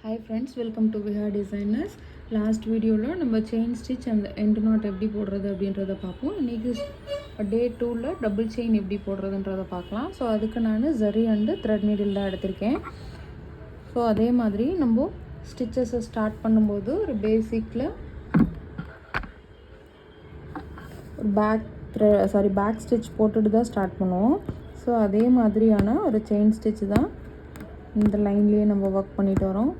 Hi friends, welcome to Viha Designers. Last வீடியோவில் நம்ம chain stitch அந்த எண்ட் நாட் எப்படி போடுறது அப்படின்றத பார்ப்போம். இன்றைக்கி டே 2ல் டபுள் செயின் எப்படி போடுறதுன்றதை பார்க்கலாம். ஸோ அதுக்கு நான் ஜரி அண்டு த்ரெட் நீடில் தான் எடுத்திருக்கேன். ஸோ அதே மாதிரி நம்ம ஸ்டிச்சஸை ஸ்டார்ட் பண்ணும்போது ஒரு பேசிக்கில் ஒரு பேக் ஸ்டிச் போட்டுட்டு தான் ஸ்டார்ட் பண்ணுவோம். ஸோ அதே மாதிரியான ஒரு செயின் ஸ்டிச் தான் இந்த லைன்லேயே நம்ம ஒர்க் பண்ணிட்டு வரோம்.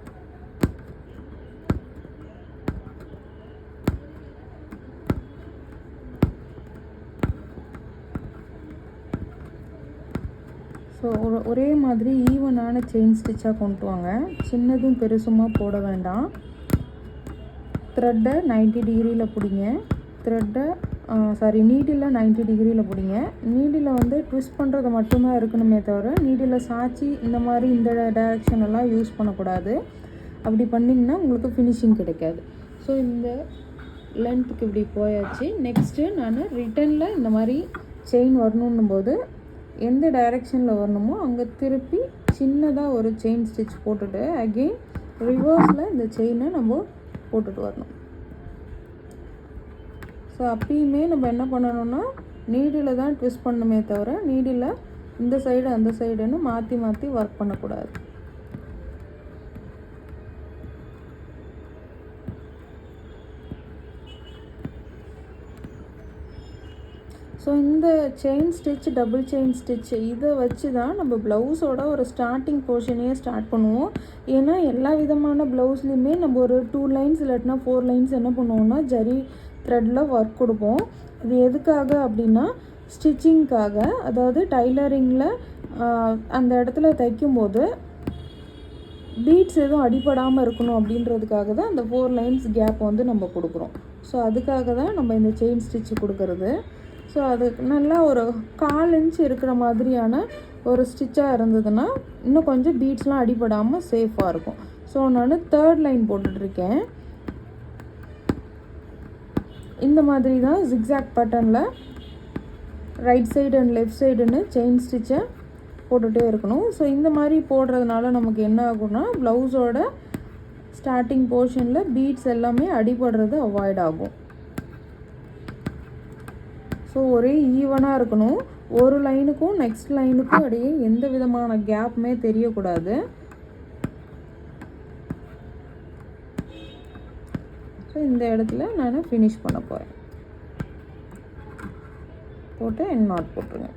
ஸோ ஒரே மாதிரி ஈவனான செயின் ஸ்டிச்சாக கொண்டு வாங்க. சின்னதும் பெருசுமாக போட வேண்டாம். த்ரெட்டை 90 டிகிரியில் பிடிங்க. நீடில் 90 டிகிரியில் பிடிங்க. நீடில் வந்து ட்விஸ்ட் பண்ணுறது மட்டும்தான் இருக்கணுமே தவிர நீடில் சாய்ச்சி இந்த மாதிரி இந்த டைரெக்ஷனெல்லாம் யூஸ் பண்ணக்கூடாது. அப்படி பண்ணிங்கன்னா உங்களுக்கு ஃபினிஷிங் கிடைக்காது. ஸோ இந்த லென்த்துக்கு இப்படி போயாச்சு. நெக்ஸ்ட்டு நான் ரிட்டனில் இந்த மாதிரி செயின் வரணுன்னும் போது எந்த டைரெக்ஷனில் வரணுமோ அங்கே திருப்பி சின்னதாக ஒரு செயின் ஸ்டிச் போட்டுட்டு அகெயின் ரிவர்ஸில் இந்த செயினை நம்ம போட்டுட்டு வரணும். ஸோ அப்பயுமே நம்ம என்ன பண்ணணும்னா நீடில் தான் ட்விஸ்ட் பண்ணணுமே தவிர நீடில் இந்த சைடு அந்த சைடுன்னு மாற்றி மாற்றி ஒர்க் பண்ணக்கூடாது. ஸோ இந்த chain stitch double chain stitch இதை வச்சு தான் நம்ம ப்ளவுஸோட ஒரு ஸ்டார்டிங் போர்ஷனையே ஸ்டார்ட் பண்ணுவோம். ஏன்னா எல்லா விதமான ப்ளவுஸ்லேயுமே நம்ம ஒரு 2 லைன்ஸ் இல்லாட்டினா 4 லைன்ஸ் என்ன பண்ணுவோம்னா ஜரி த்ரெட்டில் ஒர்க் கொடுப்போம். இது எதுக்காக அப்படின்னா ஸ்டிச்சிங்க்காக, அதாவது டைலரிங்கில் அந்த இடத்துல தைக்கும்போது பீட்ஸ் எதுவும் அடிப்படாமல் இருக்கணும் அப்படின்றதுக்காக தான் அந்த 4 லைன்ஸ் கேப் வந்து நம்ம கொடுக்குறோம். ஸோ அதுக்காக தான் நம்ம இந்த செயின் ஸ்டிச் கொடுக்கறது. ஸோ அது நல்லா ஒரு 1/4 இன்ச் இருக்கிற மாதிரியான ஒரு ஸ்டிச்சாக இருந்ததுன்னா இன்னும் கொஞ்சம் பீட்ஸ்லாம் அடிபடாமல் சேஃபாக இருக்கும். ஸோ நான் 3rd லைன் போட்டுட்ருக்கேன். இந்த மாதிரி தான் ஜிக்ஸாக் பேட்டர்னில் ரைட் சைடு அண்ட் லெஃப்ட் சைடுன்னு செயின் ஸ்டிச்சை போட்டுகிட்டே இருக்கணும். ஸோ இந்த மாதிரி போடுறதுனால நமக்கு என்ன ஆகும்னா ப்ளவுஸோட ஸ்டார்டிங் போர்ஷனில் பீட்ஸ் எல்லாமே அடிபடுறது அவாய்ட் ஆகும். ஸோ ஒரே ஈவனாக இருக்கணும். ஒரு லைனுக்கும் நெக்ஸ்ட் லைனுக்கும் இடையே எந்த விதமான கேப்புமே தெரியக்கூடாது. ஸோ இந்த இடத்துல நான் ஃபினிஷ் பண்ண போகிறேன். போட்டு எண்ட் நாட் போட்டுருங்க.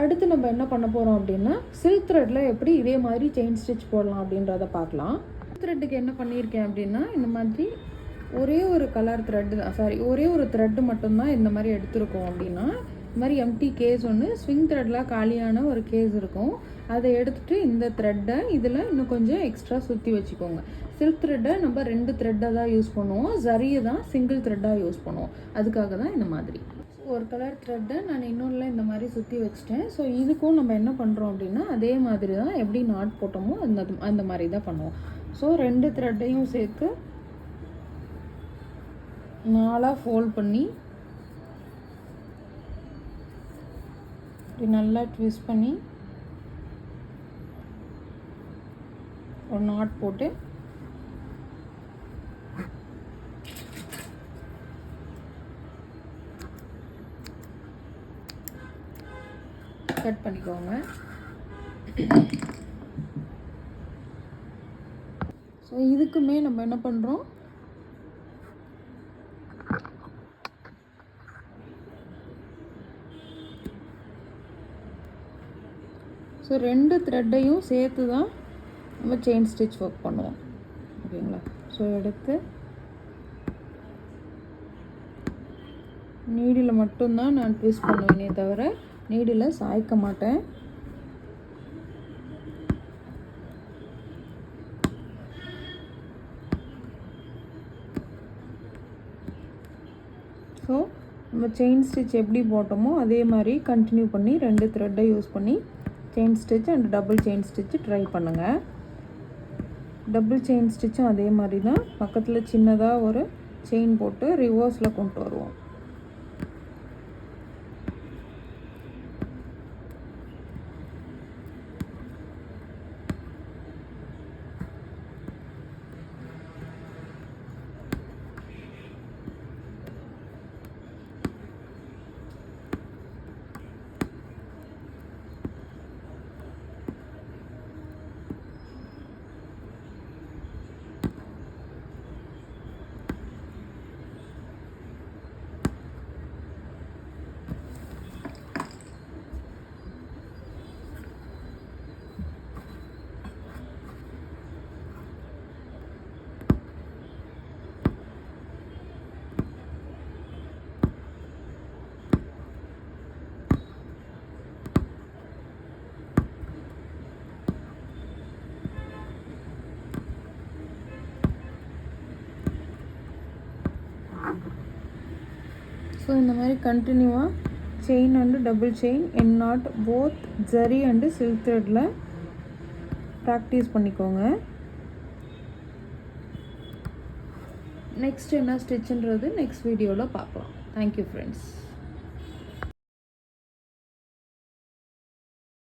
அடுத்து நம்ம என்ன பண்ண போகிறோம் அப்படின்னா சில்க் த்ரெட்டில் எப்படி இதே மாதிரி செயின் ஸ்டிச் போடலாம் அப்படின்றத பார்க்கலாம். த்ரெட்டுக்கு என்ன பண்ணியிருக்கேன் அப்படின்னா இந்த மாதிரி ஒரே ஒரு கலர் த்ரெட்டு தான் ஒரே ஒரு த்ரெட்டு மட்டும்தான் இந்த மாதிரி எடுத்திருக்கோம். அப்படின்னா இந்த மாதிரி எம்டி கேஸ் ஒன்று ஸ்விங் த்ரெட்டில் காலியான ஒரு கேஸ் இருக்கும். அதை எடுத்துகிட்டு இந்த த்ரெட்டை இதில் இன்னும் கொஞ்சம் எக்ஸ்ட்ரா சுற்றி வச்சுக்கோங்க. சில்க் த்ரெட்டை நம்ம 2 த்ரெட்டை தான் யூஸ் பண்ணுவோம். ஜரியை தான் சிங்கிள் த்ரெட்டாக யூஸ் பண்ணுவோம். அதுக்காக தான் இந்த மாதிரி ஒரு கலர் த்ரெட்டை நான் இன்னொன்றில் இந்த மாதிரி சுற்றி வச்சுட்டேன். ஸோ இதுக்கும் நம்ம என்ன பண்ணுறோம் அப்படின்னா அதே மாதிரி தான் எப்படி நாட் போட்டோமோ அந்த மாதிரி தான் பண்ணுவோம். ஸோ 2 த்ரெட்டையும் சேர்த்து 4 ஃபோல்ட் பண்ணி இப்படி நல்லா ட்விஸ்ட் பண்ணி ஒரு நாட் போட்டு கட் பண்ணிக்கோங்க. ஸோ இதுக்குமே நம்ம என்ன பண்ணுறோம், ஸோ 2 த்ரெட்டையும் சேர்த்து தான் நம்ம செயின் ஸ்டிச் ஒர்க் பண்ணுவோம். ஓகேங்களா? ஸோ எடுத்து நீடில் மட்டும்தான் நான் ட்விஸ்ட் பண்ணுவேனே தவிர நீடில் சாய்க்க மாட்டேன். ஸோ நம்ம செயின் ஸ்டிச் எப்படி போட்டோமோ அதே மாதிரி கண்டினியூ பண்ணி 2 த்ரெட்டை யூஸ் பண்ணி chain stitch and double chain stitch try பண்ணுங்கள். டபுள் செயின் ஸ்டிச்சும் அதே மாதிரி தான் பக்கத்தில் சின்னதாக ஒரு செயின் போட்டு ரிவர்ஸில் கொண்டு வருவோம். ஸோ இந்த மாதிரி கண்டினியூவாக செயின் அண்டு டபுள் செயின் என் knot both zari and silk த்ரெட்டில் ப்ராக்டிஸ் பண்ணிக்கோங்க. நெக்ஸ்ட் என்ன ஸ்டிச்சுன்றது நெக்ஸ்ட் வீடியோவில் பார்க்கலாம். Thank you friends.